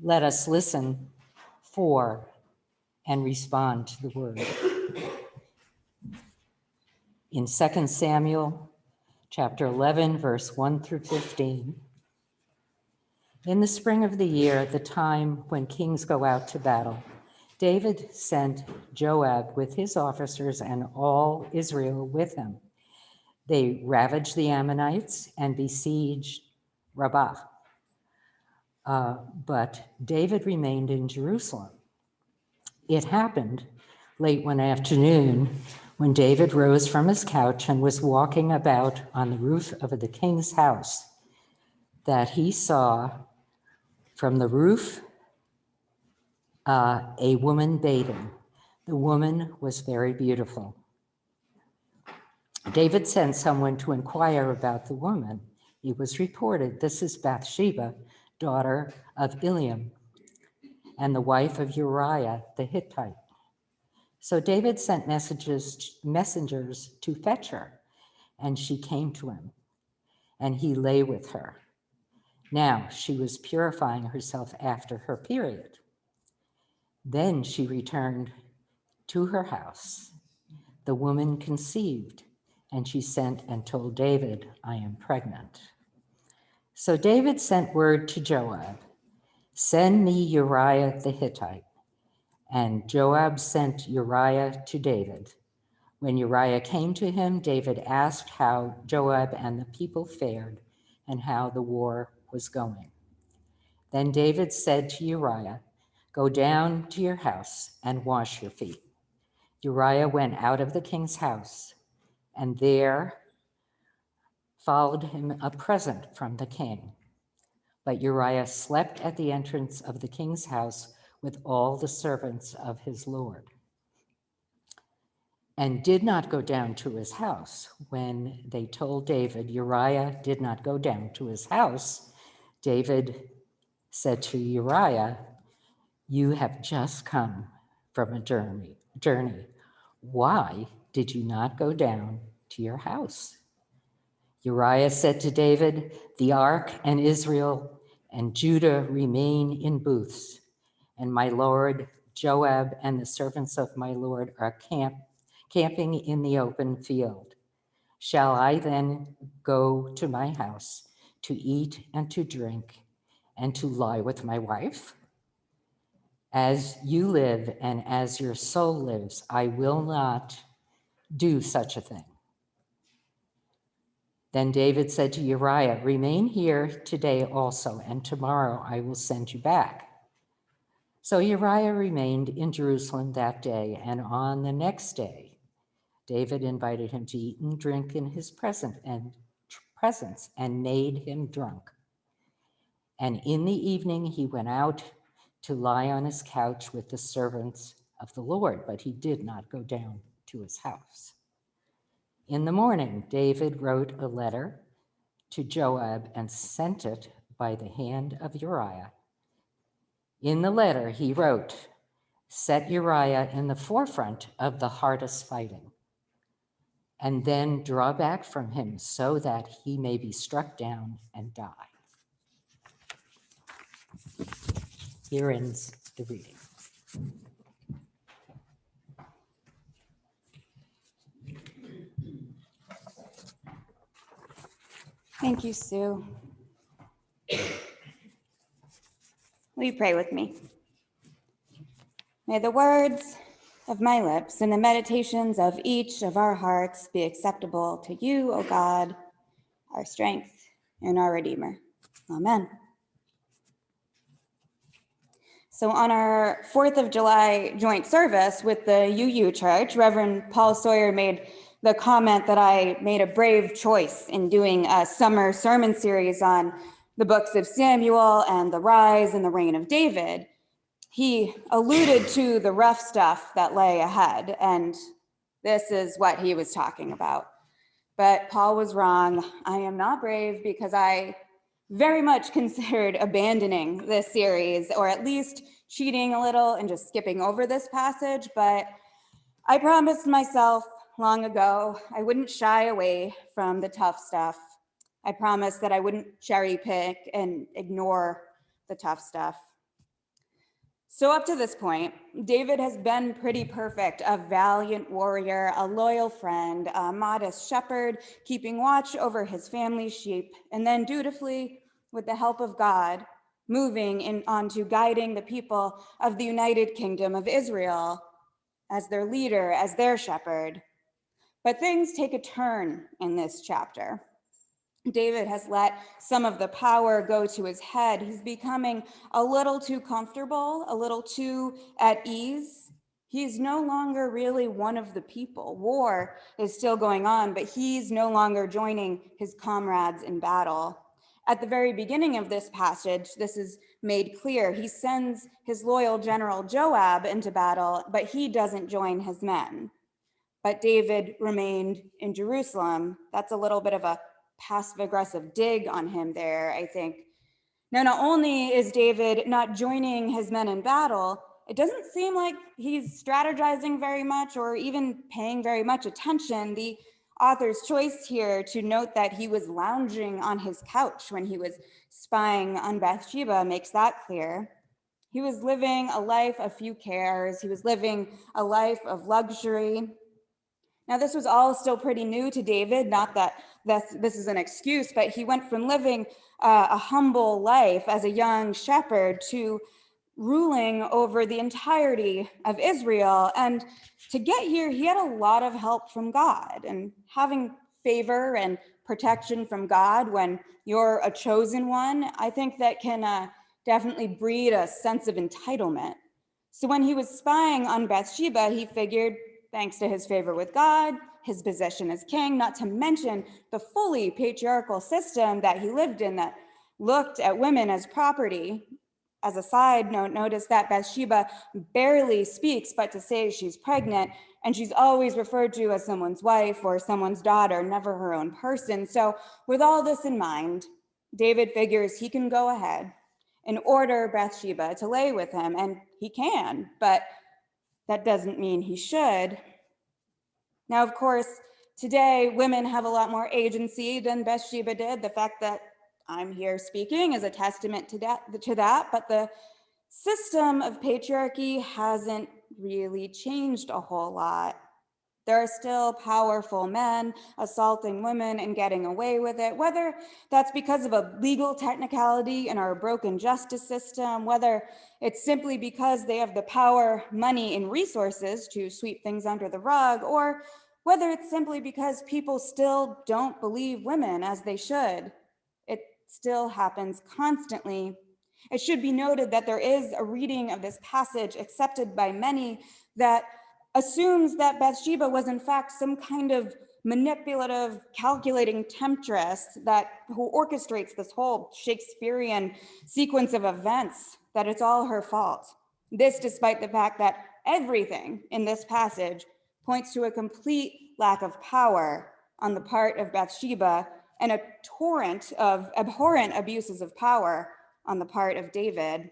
Let us listen for and respond to the word. In 2 Samuel chapter 11, verse 1 through 15. In the spring of the year, at the time when kings go out to battle, David sent Joab with his officers and all Israel with him. They ravaged the Ammonites and besieged Rabbah. But David remained in Jerusalem. It happened late one afternoon when David rose from his couch and was walking about on the roof of the king's house that he saw from the roof a woman bathing. The woman was very beautiful. David sent someone to inquire about the woman. It was reported, "This is Bathsheba, daughter of Eliam, and the wife of Uriah the Hittite." So David sent messengers to fetch her, and she came to him, and he lay with her. Now she was purifying herself after her period. Then she returned to her house. The woman conceived, and she sent and told David, "I am pregnant." So David sent word to Joab, "Send me Uriah the Hittite." And Joab sent Uriah to David. When Uriah came to him, David asked how Joab and the people fared and how the war was going. Then David said to Uriah, "Go down to your house and wash your feet." Uriah went out of the king's house, and there followed him a present from the king. But Uriah slept at the entrance of the king's house with all the servants of his lord, and did not go down to his house. When they told David Uriah did not go down to his house, David said to Uriah, "You have just come from a journey. Why did you not go down to your house?" Uriah said to David, "The ark and Israel and Judah remain in booths, and my lord Joab and the servants of my lord are camping in the open field. Shall I then go to my house to eat and to drink and to lie with my wife? As you live and as your soul lives, I will not do such a thing." Then David said to Uriah, "Remain here today also, and tomorrow I will send you back." So Uriah remained in Jerusalem that day, and on the next day, David invited him to eat and drink in his presence and made him drunk. And in the evening, he went out to lie on his couch with the servants of the Lord, but he did not go down to his house. In the morning, David wrote a letter to Joab and sent it by the hand of Uriah. In the letter, he wrote, "Set Uriah in the forefront of the hardest fighting, and then draw back from him so that he may be struck down and die." Here ends the reading. Thank you, Sue. Will you pray with me? May the words of my lips and the meditations of each of our hearts be acceptable to you, O God, our strength and our Redeemer. Amen. So on our 4th of July joint service with the UU Church, Reverend Paul Sawyer made the comment that I made a brave choice in doing a summer sermon series on the books of Samuel and the rise and the reign of David. He alluded to the rough stuff that lay ahead, and this is what he was talking about. But Paul was wrong. I am not brave because I very much considered abandoning this series, or at least cheating a little and just skipping over this passage. But I promised myself long ago I wouldn't shy away from the tough stuff. I promised that I wouldn't cherry pick and ignore the tough stuff. So up to this point, David has been pretty perfect, a valiant warrior, a loyal friend, a modest shepherd, keeping watch over his family's sheep, and then dutifully, with the help of God, moving on to guiding the people of the United Kingdom of Israel as their leader, as their shepherd. But things take a turn in this chapter. David has let some of the power go to his head. He's becoming a little too comfortable, a little too at ease. He's no longer really one of the people. War is still going on, but he's no longer joining his comrades in battle. At the very beginning of this passage, this is made clear. He sends his loyal general Joab into battle, but he doesn't join his men. But David remained in Jerusalem. That's a little bit of a passive-aggressive dig on him there, I think. Now, not only is David not joining his men in battle, it doesn't seem like he's strategizing very much or even paying very much attention. The author's choice here to note that he was lounging on his couch when he was spying on Bathsheba makes that clear. He was living a life of few cares. He was living a life of luxury. Now, this was all still pretty new to David, not that this is an excuse, but he went from living a humble life as a young shepherd to ruling over the entirety of Israel. And to get here, he had a lot of help from God, and having favor and protection from God when you're a chosen one, I think that can definitely breed a sense of entitlement. So when he was spying on Bathsheba, he figured, thanks to his favor with God, his position as king, not to mention the fully patriarchal system that he lived in that looked at women as property. As a side note, notice that Bathsheba barely speaks but to say she's pregnant, and she's always referred to as someone's wife or someone's daughter, never her own person. So with all this in mind, David figures he can go ahead and order Bathsheba to lay with him, and he can, but that doesn't mean he should. Now, of course, today women have a lot more agency than Bathsheba did. The fact that I'm here speaking is a testament to that, but the system of patriarchy hasn't really changed a whole lot. There are still powerful men assaulting women and getting away with it, whether that's because of a legal technicality in our broken justice system, whether it's simply because they have the power, money, and resources to sweep things under the rug, or whether it's simply because people still don't believe women as they should. It still happens constantly. It should be noted that there is a reading of this passage accepted by many that assumes that Bathsheba was in fact some kind of manipulative, calculating temptress who orchestrates this whole Shakespearean sequence of events, that it's all her fault. This despite the fact that everything in this passage points to a complete lack of power on the part of Bathsheba and a torrent of abhorrent abuses of power on the part of David.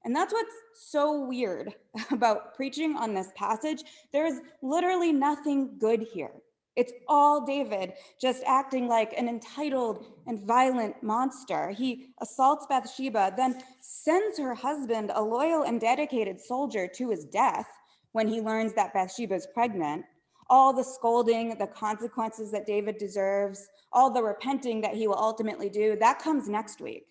And that's what's so weird about preaching on this passage. There is literally nothing good here. It's all David just acting like an entitled and violent monster. He assaults Bathsheba, then sends her husband, a loyal and dedicated soldier, to his death when he learns that Bathsheba is pregnant. All the scolding, the consequences that David deserves, all the repenting that he will ultimately do, that comes next week.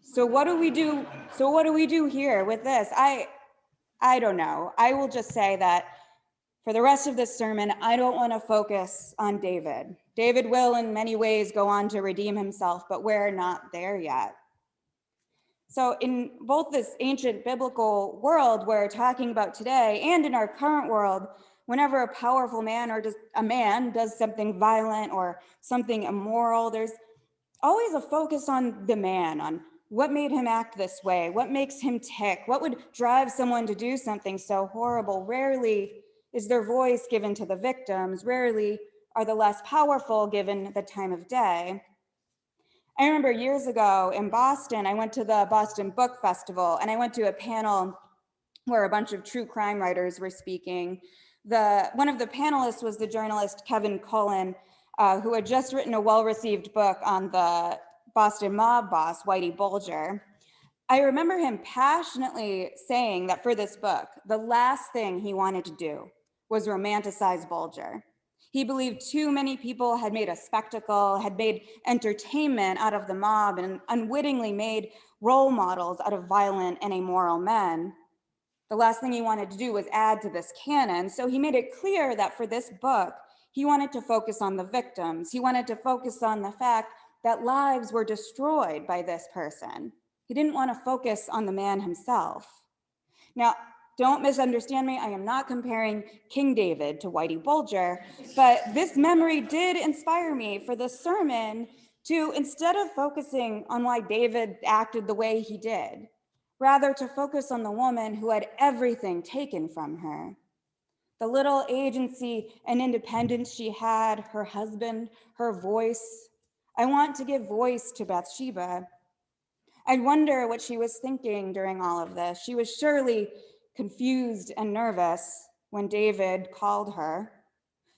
So what do we do? So what do we do here with this? I don't know. I will just say that for the rest of this sermon, I don't want to focus on David. David will in many ways go on to redeem himself, but we're not there yet. So in both this ancient biblical world we're talking about today and in our current world, whenever a powerful man or just a man does something violent or something immoral, there's always a focus on the man, on what made him act this way, what makes him tick, what would drive someone to do something so horrible. Rarely is their voice given to the victims. Rarely are the less powerful given the time of day. I remember years ago in Boston, I went to the Boston Book Festival, and I went to a panel where a bunch of true crime writers were speaking. One of the panelists was the journalist Kevin Cullen, who had just written a well-received book on the Boston mob boss, Whitey Bulger. I remember him passionately saying that for this book, the last thing he wanted to do was romanticize Bulger. He believed too many people had made a spectacle, had made entertainment out of the mob, and unwittingly made role models out of violent and immoral men. The last thing he wanted to do was add to this canon, so he made it clear that for this book, he wanted to focus on the victims. He wanted to focus on the fact that lives were destroyed by this person. He didn't want to focus on the man himself. Now, don't misunderstand me. I am not comparing King David to Whitey Bulger, but this memory did inspire me for this sermon to, instead of focusing on why David acted the way he did, rather to focus on the woman who had everything taken from her. The little agency and independence she had, her husband, her voice. I want to give voice to Bathsheba. I wonder what she was thinking during all of this. She was surely confused and nervous when David called her.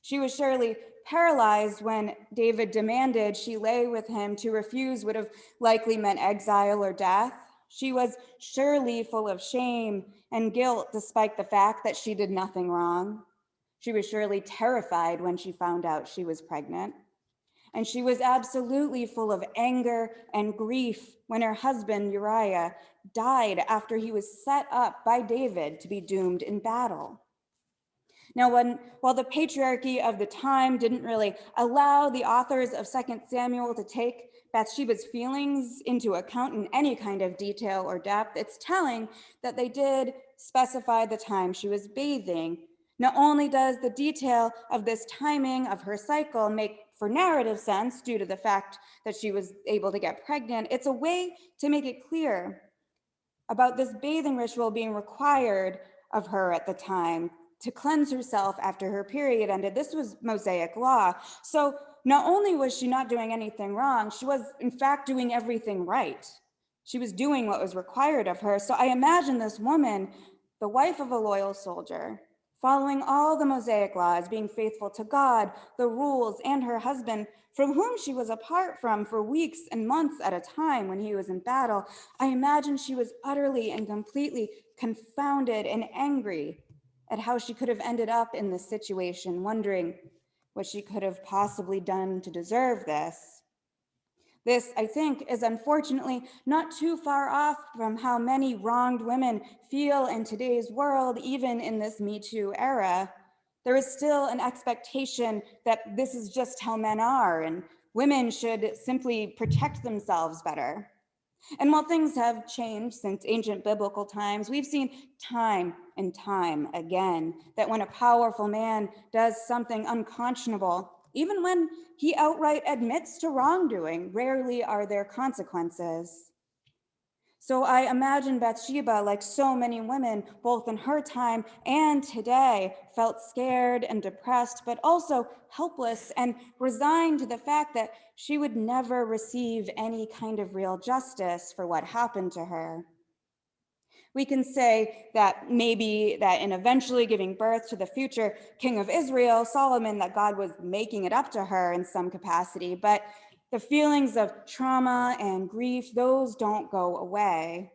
She was surely paralyzed when David demanded she lay with him. To refuse would have likely meant exile or death. She was surely full of shame and guilt despite the fact that she did nothing wrong. She was surely terrified when she found out she was pregnant. And she was absolutely full of anger and grief when her husband, Uriah, died after he was set up by David to be doomed in battle. Now, while the patriarchy of the time didn't really allow the authors of 2 Samuel to take Bathsheba's feelings into account in any kind of detail or depth, it's telling that they did specify the time she was bathing. Not only does the detail of this timing of her cycle make for narrative sense due to the fact that she was able to get pregnant, it's a way to make it clear about this bathing ritual being required of her at the time to cleanse herself after her period ended. This was Mosaic law. So not only was she not doing anything wrong, she was in fact doing everything right. She was doing what was required of her. So I imagine this woman, the wife of a loyal soldier, following all the Mosaic laws, being faithful to God, the rules, and her husband, from whom she was apart from for weeks and months at a time when he was in battle. I imagine she was utterly and completely confounded and angry at how she could have ended up in this situation, wondering what she could have possibly done to deserve this. This, I think, is unfortunately not too far off from how many wronged women feel in today's world, even in this Me Too era. There is still an expectation that this is just how men are, and women should simply protect themselves better. And while things have changed since ancient biblical times, we've seen time and time again that when a powerful man does something unconscionable, even when he outright admits to wrongdoing, rarely are there consequences. So I imagine Bathsheba, like so many women, both in her time and today, felt scared and depressed, but also helpless and resigned to the fact that she would never receive any kind of real justice for what happened to her. We can say that maybe that in eventually giving birth to the future king of Israel, Solomon, that God was making it up to her in some capacity, but the feelings of trauma and grief, those don't go away.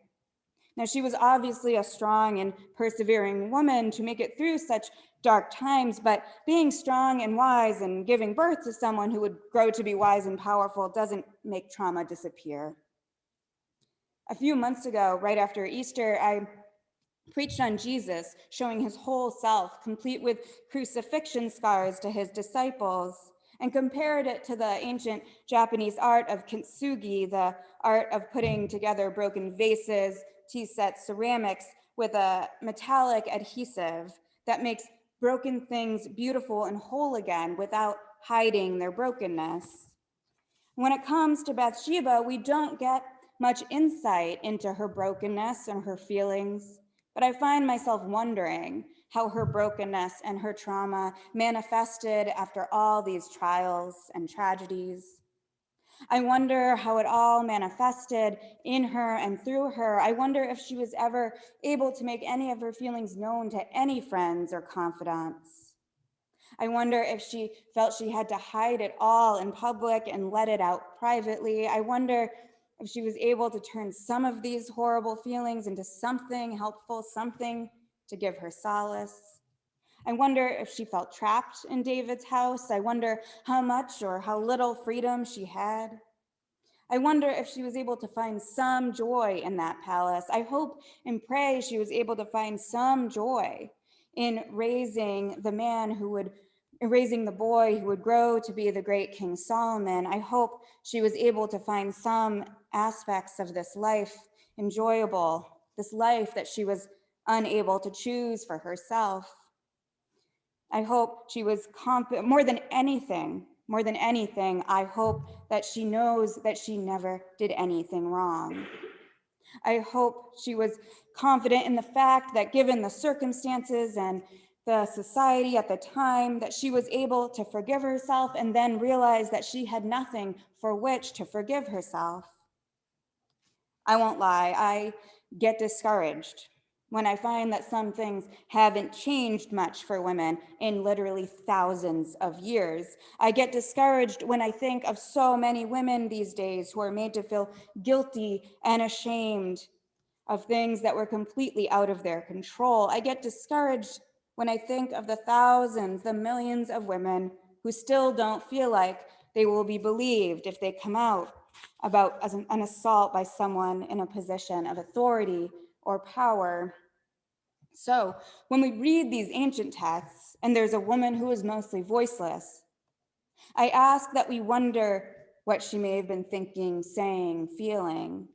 Now, she was obviously a strong and persevering woman to make it through such dark times, but being strong and wise and giving birth to someone who would grow to be wise and powerful doesn't make trauma disappear. A few months ago, right after Easter, I preached on Jesus, showing his whole self, complete with crucifixion scars, to his disciples, and compared it to the ancient Japanese art of kintsugi, the art of putting together broken vases, tea-set ceramics with a metallic adhesive that makes broken things beautiful and whole again without hiding their brokenness. When it comes to Bathsheba, we don't get much insight into her brokenness and her feelings, but I find myself wondering how her brokenness and her trauma manifested after all these trials and tragedies. I wonder how it all manifested in her and through her. I wonder if she was ever able to make any of her feelings known to any friends or confidants. I wonder if she felt she had to hide it all in public and let it out privately. I wonder if she was able to turn some of these horrible feelings into something helpful, something to give her solace. I wonder if she felt trapped in David's house. I wonder how much or how little freedom she had. I wonder if she was able to find some joy in that palace. I hope and pray she was able to find some joy in raising the boy who would grow to be the great King Solomon. I hope she was able to find some aspects of this life enjoyable, this life that she was unable to choose for herself. I hope she was confident, more than anything, I hope that she knows that she never did anything wrong. I hope she was confident in the fact that given the circumstances and the society at the time, that she was able to forgive herself and then realize that she had nothing for which to forgive herself. I won't lie, I get discouraged when I find that some things haven't changed much for women in literally thousands of years. I get discouraged when I think of so many women these days who are made to feel guilty and ashamed of things that were completely out of their control. I get discouraged when I think of the thousands, the millions of women who still don't feel like they will be believed if they come out about an assault by someone in a position of authority or power. So when we read these ancient texts and there's a woman who is mostly voiceless, I ask that we wonder what she may have been thinking, saying, feeling.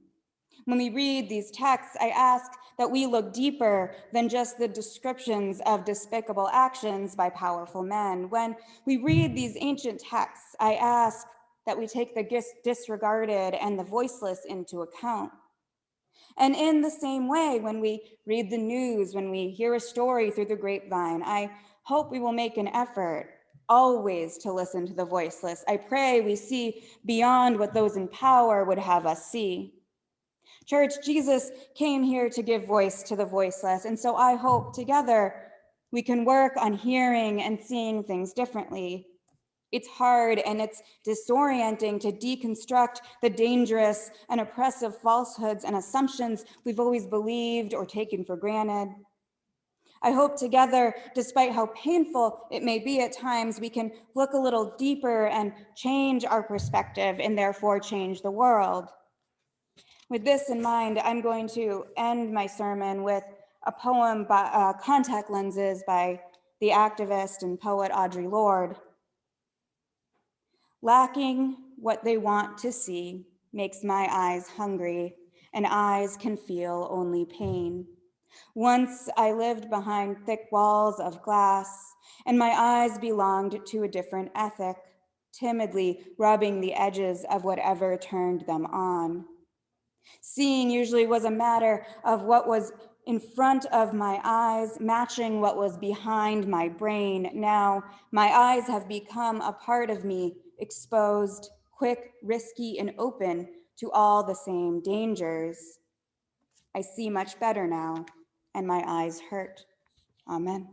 When we read these texts, I ask that we look deeper than just the descriptions of despicable actions by powerful men. When we read these ancient texts, I ask that we take the disregarded and the voiceless into account. And in the same way, when we read the news, when we hear a story through the grapevine, I hope we will make an effort always to listen to the voiceless. I pray we see beyond what those in power would have us see. Church, Jesus came here to give voice to the voiceless, and so I hope together we can work on hearing and seeing things differently. It's hard and it's disorienting to deconstruct the dangerous and oppressive falsehoods and assumptions we've always believed or taken for granted. I hope together, despite how painful it may be at times, we can look a little deeper and change our perspective and therefore change the world. With this in mind, I'm going to end my sermon with a poem by Contact Lenses by the activist and poet Audre Lorde. Lacking what they want to see makes my eyes hungry, and eyes can feel only pain. Once I lived behind thick walls of glass, and my eyes belonged to a different ethic, timidly rubbing the edges of whatever turned them on. Seeing usually was a matter of what was in front of my eyes, matching what was behind my brain. Now, my eyes have become a part of me, exposed, quick, risky, and open to all the same dangers. I see much better now, and my eyes hurt. Amen.